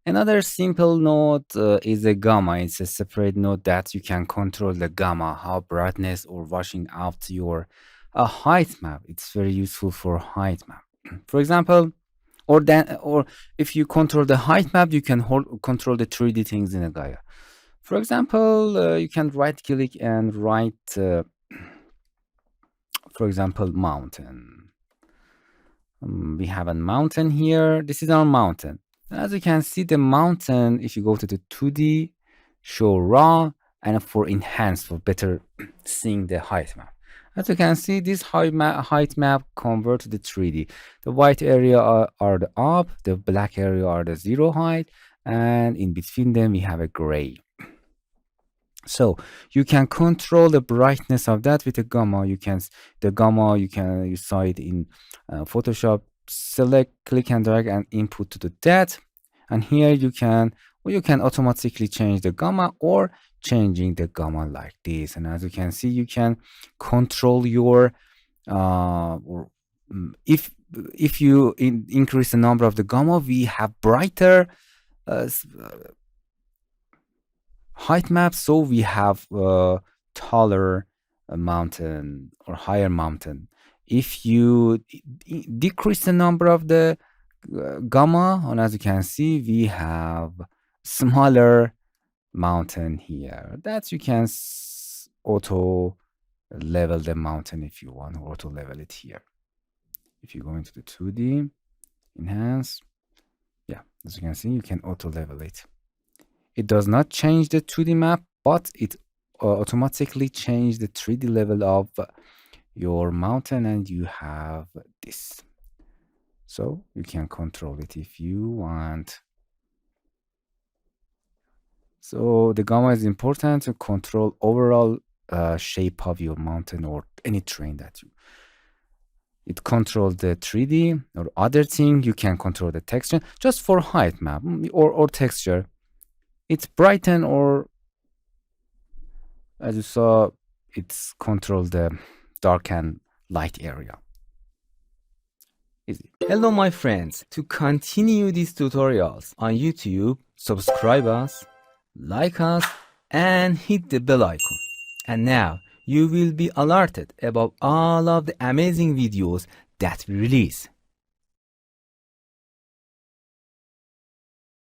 Another simple node is a gamma. It's a separate node that you can control the gamma, how brightness or washing out your height map. It's very useful for height map. For example, or if you control the height map, you can control the 3D things in a Gaea. For example, you can right click and write, for example, mountain. We have a mountain here. This is our mountain. As you can see, the mountain, if you go to the 2D, show raw, and for enhance, for better seeing the height map. As you can see, this height map convert to the 3D. The white area are the up, the black area are the 0 height, and in between them we have a gray. So you can control the brightness of that with a gamma. You can you saw it in Photoshop. Select, click and drag and input to that, and here you can automatically change the gamma or changing the gamma like this. And as you can see, you can control your if you increase the number of the gamma, we have brighter height map, so we have taller mountain or higher mountain. If you decrease the number of the gamma, and as you can see, we have smaller mountain here that you can auto level the mountain if you want, or auto level it here. If you go into the 2D, enhance, yeah, as you can see, you can auto level it. It does not change the 2D map, but it automatically changes the 3D level of your mountain, and you have this. So you can control it if you want. So the gamma is important to control overall shape of your mountain or any terrain that you. It controls the 3D or other thing. You can control the texture just for height map or texture. It's brighten, or as you saw, it's control the dark and light area. Easy. Hello my friends, to continue these tutorials on YouTube, subscribe us, like us, and hit the bell icon. And now you will be alerted about all of the amazing videos that we release.